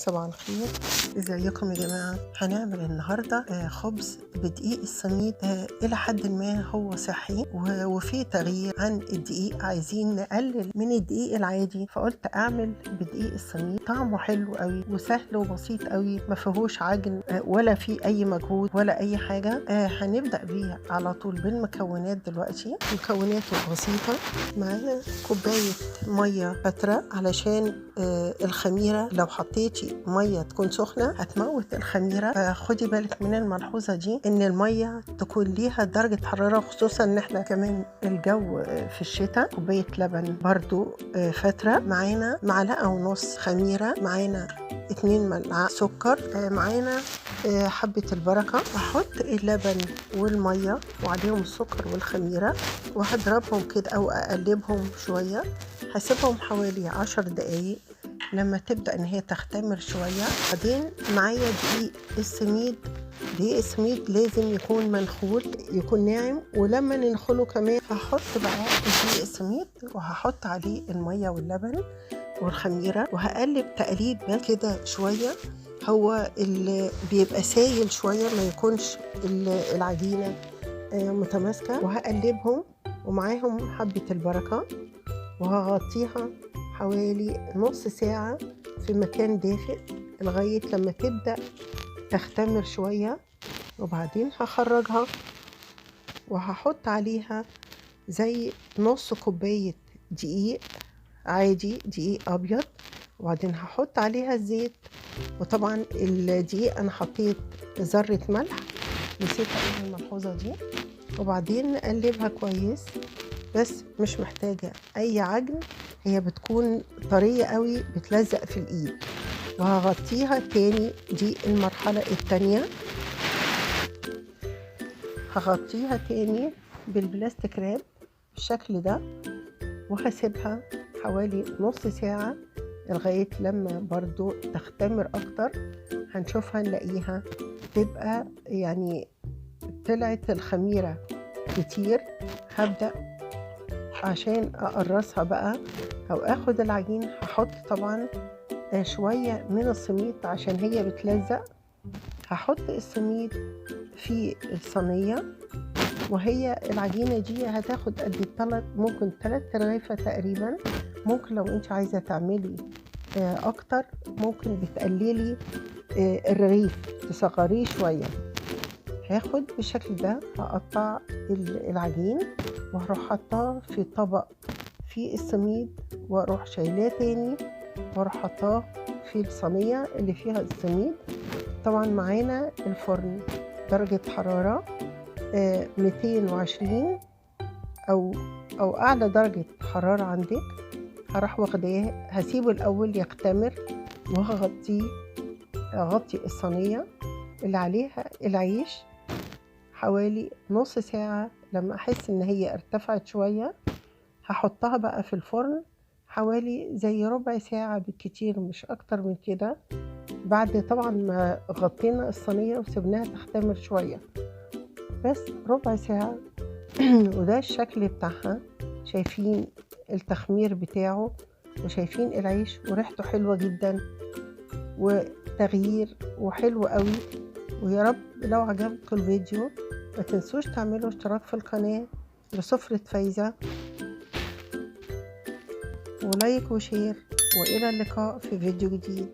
صباح الخير، ازيكم يا جماعة؟ هنعمل النهاردة خبز بدقيق السميد. إلى حد ما هو صحي وفيه تغيير عن الدقيق. عايزين نقلل من الدقيق العادي، فقلت أعمل بدقيق السميد. طعمه حلو قوي وسهل وبسيط قوي، ما فيهوش عجن ولا فيه أي مجهود ولا أي حاجة. هنبدأ بيه على طول بالمكونات دلوقتي. مكوناته بسيطة. معانا كوباية مية فترة علشان الخميرة. لو حطيتي مية تكون سخنة هتموت الخميرة. خدي بالك من الملحوظة دي، ان المية تكون ليها درجة حرارة، خصوصا ان احنا كمان الجو في الشتاء. كوباية لبن برضو فترة. معانا معلقة ونص خميرة. معانا 2 ملعقة سكر. معانا حبة البركة. احط اللبن والمية وعليهم السكر والخميرة وهضربهم كده او اقلبهم شوية. هسيبهم حوالي 10 دقايق لما تبدأ ان هي تختمر شوية. بعدين معايا دقيق السميد. دقيق السميد لازم يكون منخول، يكون ناعم. ولما ننخله كمان هحط بقى دقيق السميد وهحط عليه المية واللبن والخميرة وهقلب تقليب بس كده شوية. هو اللي بيبقى سايل شوية، ما يكونش العجينة متماسكة. وهقلبهم ومعاهم حبة البركة وهغطيها حوالي نص ساعة في مكان دافئ لغاية لما تبدأ تختمر شوية. وبعدين هخرجها وهحط عليها زي نص كوباية دقيق عادي، دقيق أبيض. وبعدين هحط عليها الزيت. وطبعا الدقيق أنا حطيت ذرة ملح، نسيت أقول الملحوظة دي. وبعدين نقلبها كويس، بس مش محتاجة أي عجن. هي بتكون طرية قوي، بتلزق في الإيد. وهغطيها تاني، دي المرحلة التانية. هغطيها تاني بالبلاستيك راب بالشكل ده وهسيبها حوالي نص ساعة لغاية لما برضو تختمر أكتر. هنشوفها نلاقيها تبقى يعني طلعت الخميرة كتير. هبدأ عشان أقرصها بقى أو أخد العجين. هحط طبعا شوية من السميد عشان هي بتلزق. هحط السميد في الصينية، وهي العجينة دي هتاخد قد ممكن 3 رغيفة تقريبا. ممكن لو انت عايزة تعملي أكتر ممكن بتقللي الرغيف، تصغريه شوية. هاخد بالشكل ده، هقطع العجين وهروح حطاه في طبق فيه السميد واروح شايلاه تاني واروح حطاه في الصينية اللي فيها السميد. طبعا معانا الفرن درجة حرارة 220 او اعلى درجة حرارة عندك. هروح واخداه، هسيبه الاول يختمر اغطي الصينية اللي عليها العيش حوالي نص ساعة. لما احس ان هي ارتفعت شوية هحطها بقى في الفرن حوالي زي ربع ساعة بالكتير، مش اكتر من كده. بعد طبعا ما غطينا الصينية وسبناها تختمر شوية، بس ربع ساعة. وده الشكل بتاعها. شايفين التخمير بتاعه وشايفين العيش وريحته حلوة جدا وتغيير وحلو قوي. ويا رب لو عجبكم الفيديو ما تنسوش تعملوا اشتراك في القناة لسفرة فايزة ولايك وشير، وإلى اللقاء في فيديو جديد.